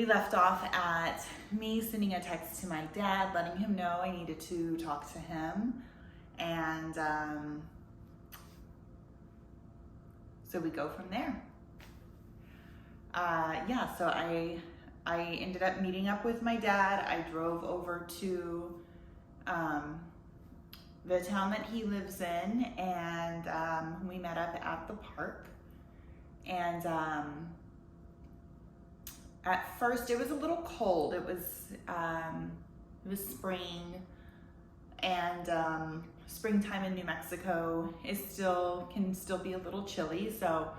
we left off at me sending a text to my dad, letting him know I needed to talk to him. And so we go from there. So I ended up meeting up with my dad. I drove over to the town that he lives in, and we met up at the park. And at first it was a little cold. It was spring, and springtime in New Mexico can still be a little chilly. So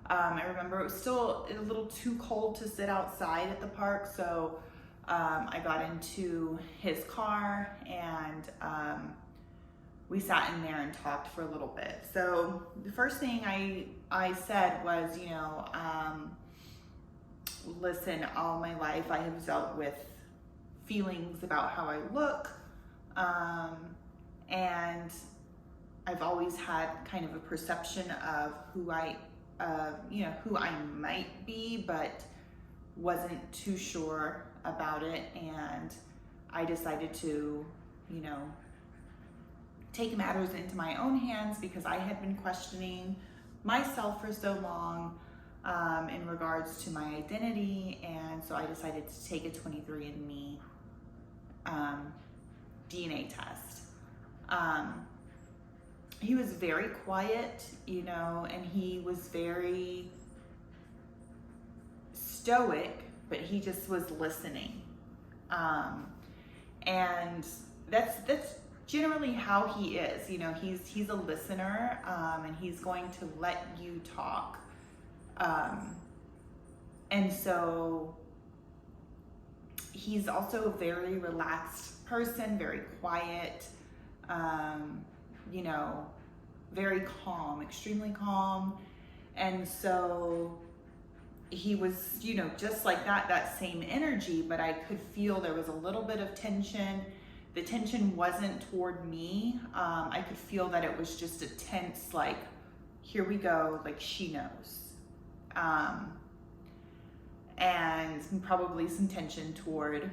I remember it was still a little too cold to sit outside at the park. So I got into his car, and we sat in there and talked for a little bit. So the first thing I said was, listen, all my life I have dealt with feelings about how I look, and I've always had kind of a perception of who I might be, but wasn't too sure about it. And I decided to, take matters into my own hands, because I had been questioning myself for so long in regards to my identity. And so I decided to take a 23andMe DNA test. He was very quiet, and he was very stoic, but he just was listening. And that's generally how he is. He's a listener, and he's going to let you talk. And so he's also a very relaxed person, very quiet, very calm, extremely calm. And so he was, just like that same energy, but I could feel there was a little bit of tension. The tension wasn't toward me. I could feel that it was just a tense, like, here we go, like she knows. And probably some tension toward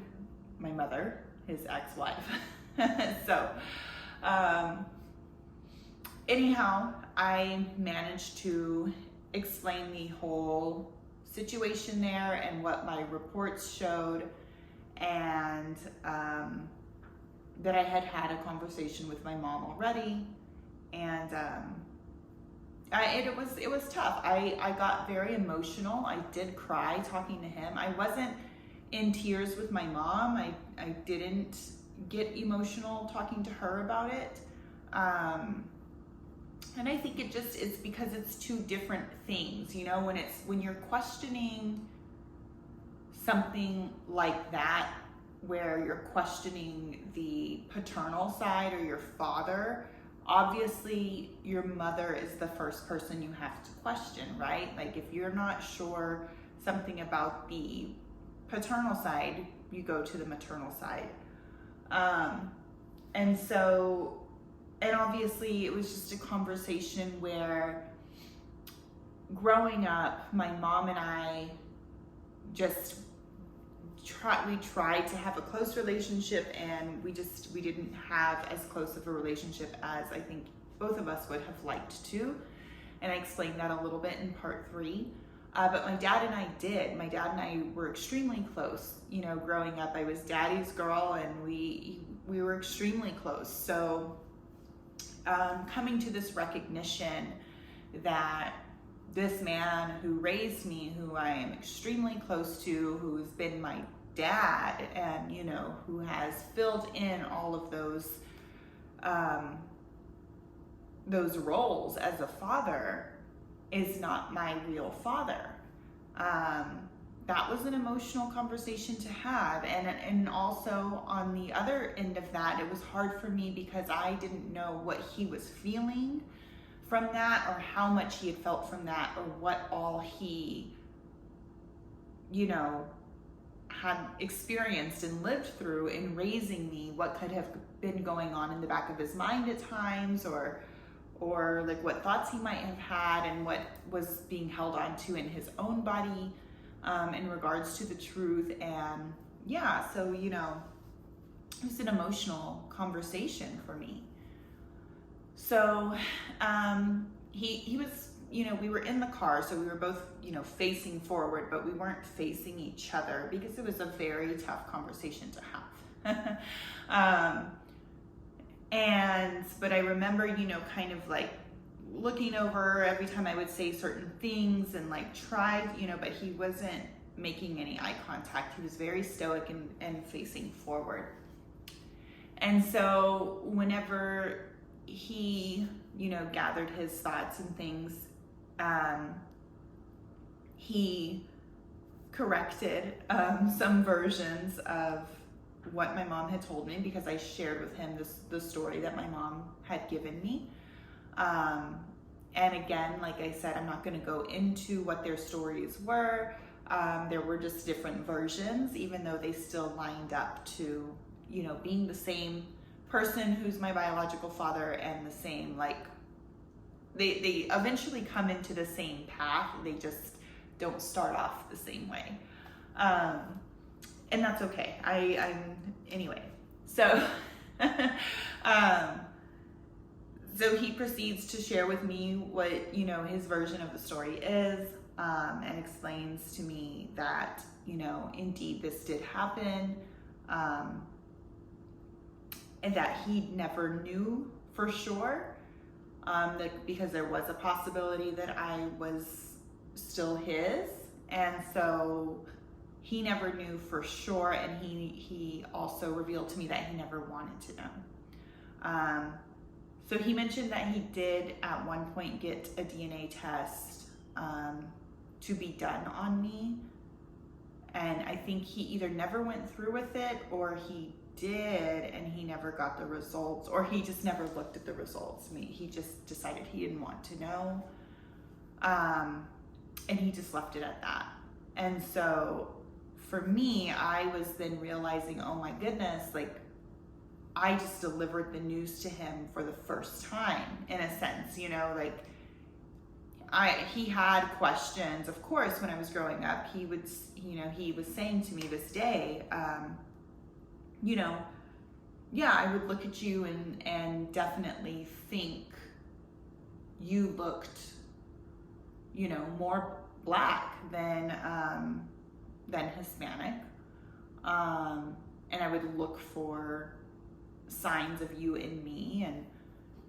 my mother, his ex-wife. So, anyhow, I managed to explain the whole situation there and what my reports showed, and that I had had a conversation with my mom already, and it was tough. I got very emotional. I did cry talking to him. I wasn't in tears with my mom. I didn't get emotional talking to her about it. And I think it's because it's two different things, when you're questioning something like that, where you're questioning the paternal side or your father, obviously your mother is the first person you have to question, right? Like, if you're not sure something about the paternal side, you go to the maternal side. And obviously it was just a conversation where, growing up, my mom and I just we tried to have a close relationship, and we didn't have as close of a relationship as I think both of us would have liked to. And I explained that a little bit in part 3. But my dad and I did. My dad and I were extremely close. Growing up, I was daddy's girl, and we were extremely close. So coming to this recognition that this man who raised me, who I am extremely close to, who's been my dad, and who has filled in all of those roles as a father, is not my real father. That was an emotional conversation to have, and also on the other end of that, it was hard for me because I didn't know what he was feeling from that, or how much he had felt from that, or what all he had experienced and lived through in raising me, what could have been going on in the back of his mind at times, or like what thoughts he might have had, and what was being held on to in his own body. in regards to the truth. And yeah, so, you know, it was an emotional conversation for me. So he was, you know, we were in the car, so we were both, you know, facing forward, but we weren't facing each other because it was a very tough conversation to have. But I remember, you know, kind of like looking over every time I would say certain things and like tried, you know, but he wasn't making any eye contact. He was very stoic and facing forward. And so whenever he, you know, gathered his thoughts and things, he corrected some versions of what my mom had told me, because I shared with him the story that my mom had given me. And again, like I said, I'm not going to go into what their stories were. There were just different versions, even though they still lined up to, you know, being the same person who's my biological father, and the same, like, they eventually come into the same path. They just don't start off the same way. And that's okay. Anyway, so, so he proceeds to share with me what, you know, his version of the story is, and explains to me that, you know, indeed this did happen, and that he never knew for sure, that because there was a possibility that I was still his, and so he never knew for sure, and he also revealed to me that he never wanted to know. So he mentioned that he did at one point get a DNA test to be done on me, and I think he either never went through with it, or he did and he never got the results, or he just never looked at the results. I mean, he just decided he didn't want to know, and he just left it at that. And so for me, I was then realizing, oh my goodness, like, I just delivered the news to him for the first time, in a sense, you know, like, he had questions, of course, when I was growing up. He would, you know, he was saying to me this day, you know, yeah, I would look at you and definitely think you looked, you know, more Black than Hispanic. And I would look for signs of you in me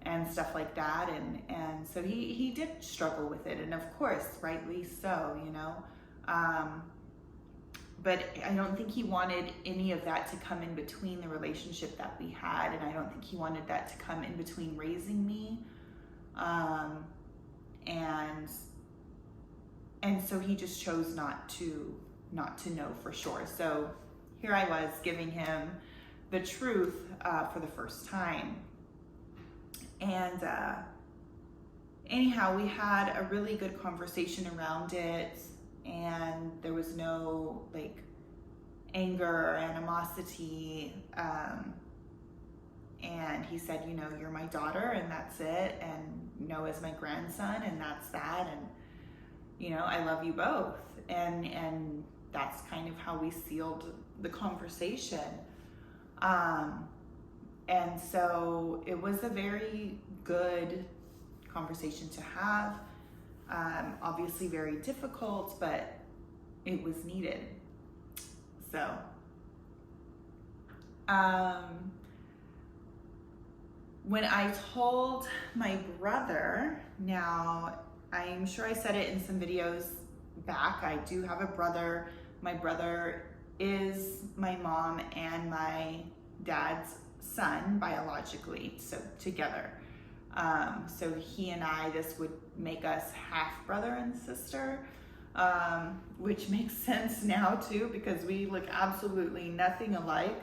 and stuff like that. And so he did struggle with it. And of course, rightly so, you know. But I don't think he wanted any of that to come in between the relationship that we had. And I don't think he wanted that to come in between raising me. And so he just chose not to know for sure. So here I was giving him the truth for the first time. And anyhow, we had a really good conversation around it, and there was no like anger or animosity. And he said, you know, you're my daughter and that's it, and Noah's my grandson and that's that, and you know, I love you both. And that's kind of how we sealed the conversation. And so it was a very good conversation to have. Obviously very difficult, but it was needed. So, when I told my brother, now I'm sure I said it in some videos back, I do have a brother. My brother is my mom and my dad's son biologically, so together. So he and I, this would make us half brother and sister, which makes sense now too, because we look absolutely nothing alike.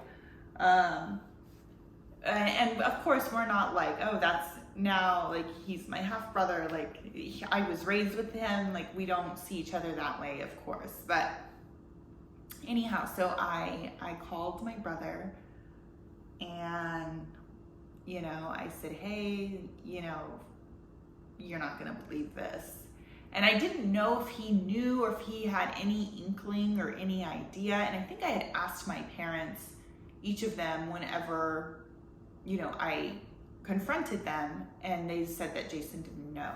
And of course we're not like, oh, that's now like he's my half brother, like I was raised with him, like we don't see each other that way, of course. But anyhow, so I called my brother, and you know, I said, hey, you know, you're not gonna believe this. And I didn't know if he knew or if he had any inkling or any idea. And I think I had asked my parents, each of them, whenever, I confronted them, and they said that Jason didn't know,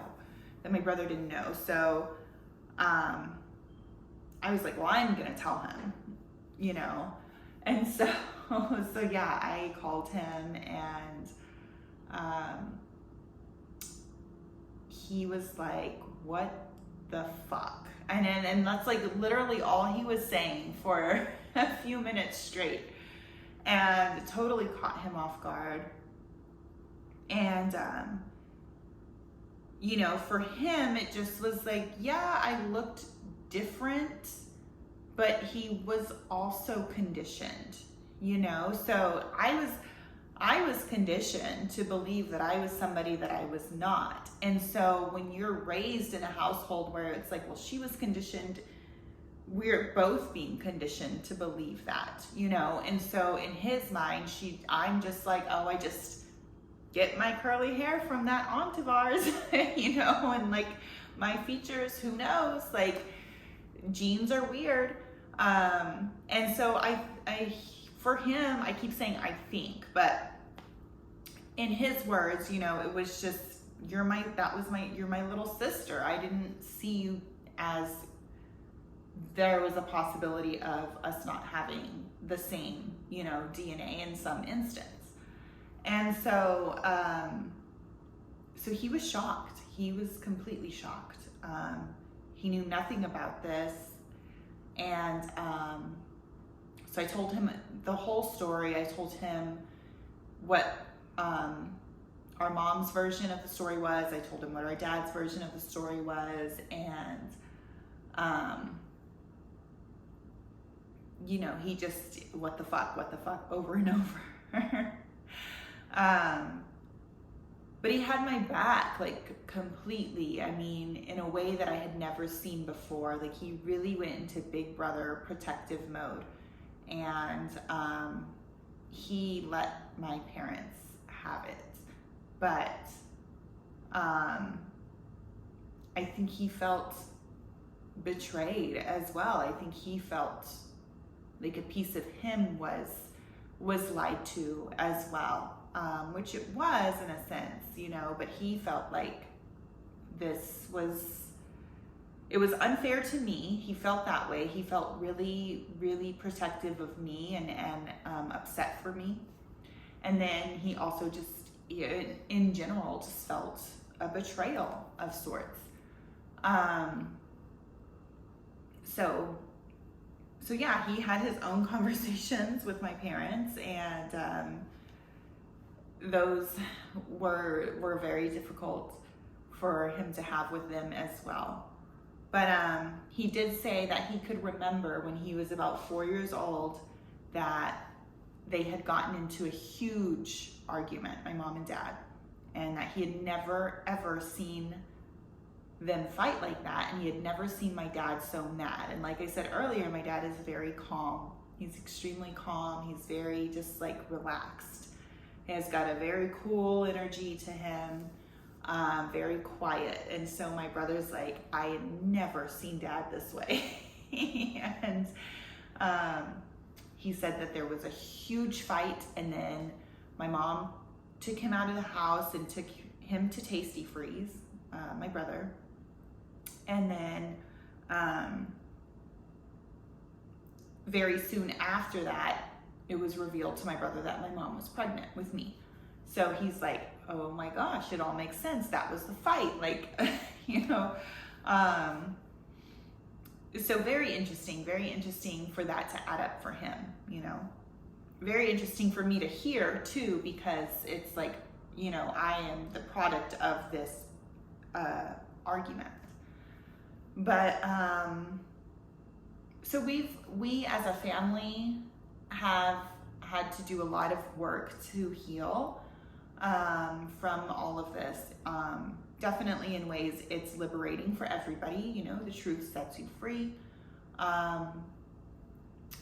that my brother didn't know. So I was like, well, I'm going to tell him, And so yeah, I called him, and he was like, what the fuck? And that's like literally all he was saying for a few minutes straight, and totally caught him off guard. And for him, it just was like, yeah, I looked different, but he was also conditioned, so I was conditioned to believe that I was somebody that I was not. And so when you're raised in a household where it's like, well, she was conditioned, we're both being conditioned to believe that, And so in his mind, I'm just like, oh, I just get my curly hair from that aunt of ours, and like my features, who knows, like genes are weird. And so for him, I keep saying I think, but in his words, it was just, you're my little sister. I didn't see you as there was a possibility of us not having the same, DNA in some instance. And so, so he was shocked. He was completely shocked. He knew nothing about this. And so I told him the whole story. I told him what our mom's version of the story was. I told him what our dad's version of the story was. And, he just, what the fuck, over and over. But he had my back, like, completely. I mean, in a way that I had never seen before. Like, he really went into big brother protective mode. And he let my parents have it. But I think he felt betrayed as well. I think he felt like a piece of him was lied to as well. Which it was in a sense, but he felt like it was unfair to me. He felt that way. He felt really, really protective of me and upset for me. And then he also just, in general, just felt a betrayal of sorts. So yeah, he had his own conversations with my parents, and those were very difficult for him to have with them as well. But he did say that he could remember when he was about 4 years old that they had gotten into a huge argument, my mom and dad, and that he had never ever seen them fight like that, and he had never seen my dad so mad. And like I said earlier, my dad is very calm. He's extremely calm. He's very just like relaxed. He has got a very cool energy to him, very quiet. And so my brother's like, I had never seen dad this way. And he said that there was a huge fight, and then my mom took him out of the house and took him to Tasty Freeze, my brother. And then very soon after that, it was revealed to my brother that my mom was pregnant with me. So he's like, oh my gosh, it all makes sense. That was the fight. Like, so very interesting for that to add up for him, very interesting for me to hear too, because it's like, I am the product of this argument. But, so we as a family have had to do a lot of work to heal from all of this. Definitely in ways it's liberating for everybody, the truth sets you free.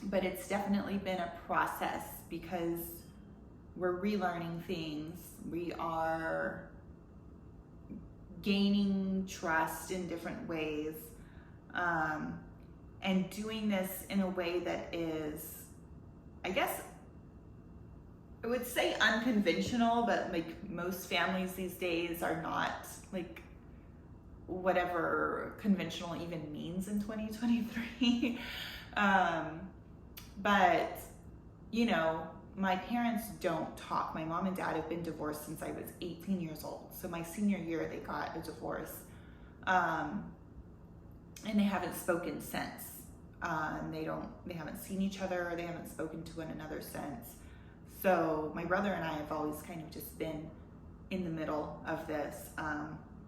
But it's definitely been a process because we're relearning things. We are gaining trust in different ways, and doing this in a way that is, I guess, I would say unconventional, but like most families these days are not, like, whatever conventional even means in 2023. But, you know, my parents don't talk. My mom and dad have been divorced since I was 18 years old. So my senior year, they got a divorce. And they haven't spoken since. They haven't seen each other, or they haven't spoken to one another since. So my brother and I have always kind of just been in the middle of this.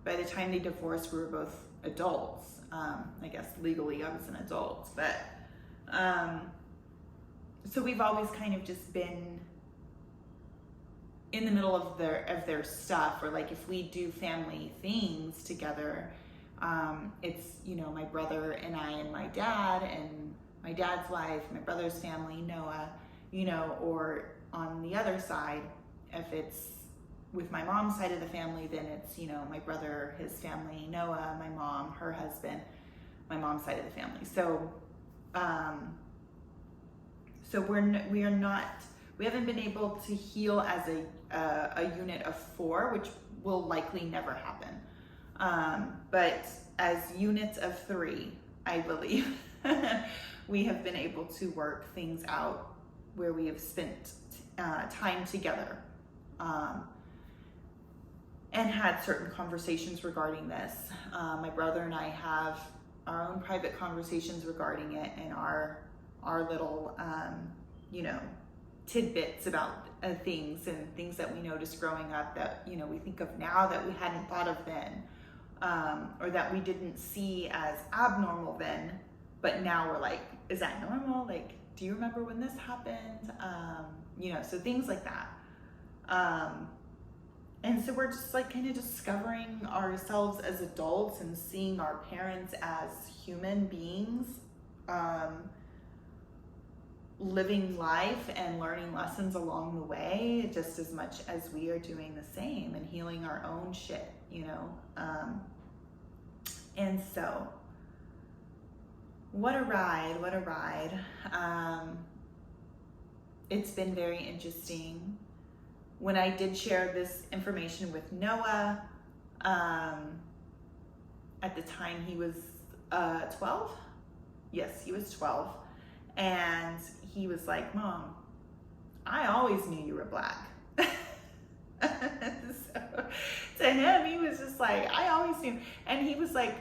By the time they divorced, we were both adults. I guess legally I was an adult, but so we've always kind of just been in the middle of their stuff, or like if we do family things together, it's, you know, my brother and I and my dad and my dad's wife, my brother's family, Noah, you know, or on the other side, if it's with my mom's side of the family, then it's, you know, my brother, his family, Noah, my mom, her husband, my mom's side of the family. So, so we haven't been able to heal as a unit of 4, which will likely never happen. But as units of 3, I believe, we have been able to work things out where we have spent time together, and had certain conversations regarding this. My brother and I have our own private conversations regarding it, and our little, you know, tidbits about things and things that we noticed growing up that, you know, we think of now that we hadn't thought of then, or that we didn't see as abnormal then, but now we're like, is that normal? Like, do you remember when this happened? You know, so things like that. And so we're just like kind of discovering ourselves as adults and seeing our parents as human beings, living life and learning lessons along the way, just as much as we are doing the same and healing our own shit, you know? And so, what a ride. It's been very interesting. When I did share this information with Noah, at the time he was 12? Yes, he was 12. And he was like, Mom, I always knew you were Black. So to him, he was just like, I always knew. And he was like,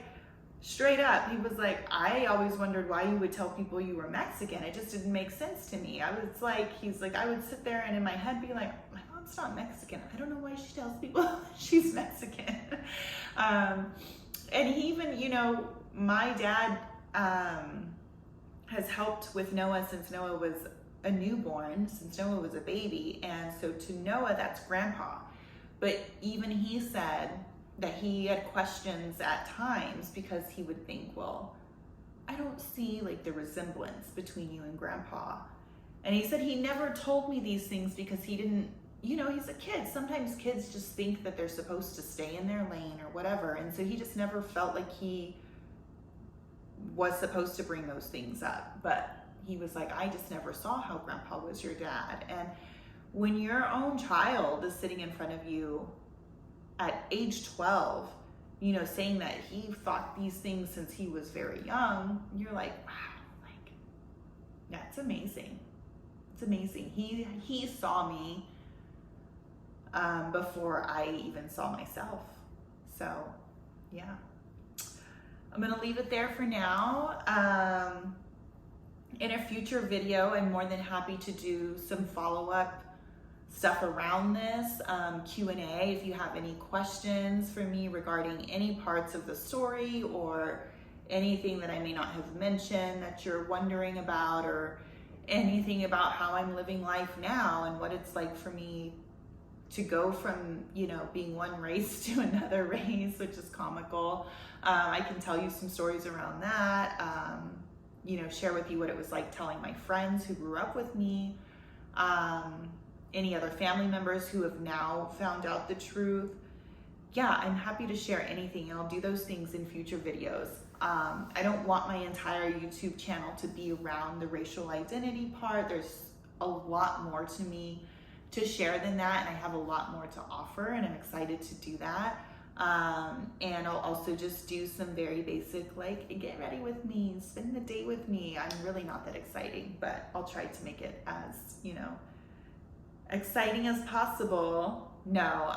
straight up, he was like, I always wondered why you would tell people you were Mexican. It just didn't make sense to me. I was like, he's like, I would sit there and in my head be like, my mom's not Mexican. I don't know why she tells people she's Mexican. And he even, you know, my dad has helped with Noah since Noah was a newborn, since Noah was a baby. And so to Noah, that's grandpa. But even he said that he had questions at times because he would think, well, I don't see like the resemblance between you and grandpa. And he said he never told me these things because he didn't, you know, he's a kid. Sometimes kids just think that they're supposed to stay in their lane or whatever. And so he just never felt like he was supposed to bring those things up. But he was like, I just never saw how grandpa was your dad. And when your own child is sitting in front of you at age 12, you know, saying that he thought these things since he was very young, you're like, wow, like, that's amazing. It's amazing. He saw me before I even saw myself. So, yeah. I'm gonna leave it there for now. In a future video, I'm more than happy to do some follow-up stuff around this, Q&A. If you have any questions for me regarding any parts of the story or anything that I may not have mentioned that you're wondering about, or anything about how I'm living life now and what it's like for me to go from, you know, being one race to another race, which is comical. I can tell you some stories around that, you know, share with you what it was like telling my friends who grew up with me, any other family members who have now found out the truth, yeah, I'm happy to share anything, and I'll do those things in future videos. I don't want my entire YouTube channel to be around the racial identity part. There's a lot more to me to share than that, and I have a lot more to offer, and I'm excited to do that. And I'll also just do some very basic, like, get ready with me, spend the day with me. I'm really not that exciting, but I'll try to make it as, exciting as possible. No,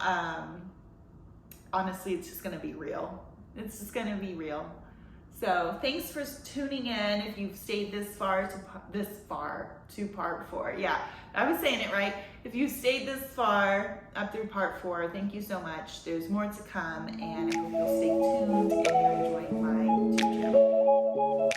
honestly, it's just gonna be real. It's just gonna be real. So thanks for tuning in. If you've stayed this far to part 4. Yeah, I was saying it right. If you've stayed this far up through part 4, thank you so much. There's more to come, and I hope you'll stay tuned and you're enjoying my tutorial.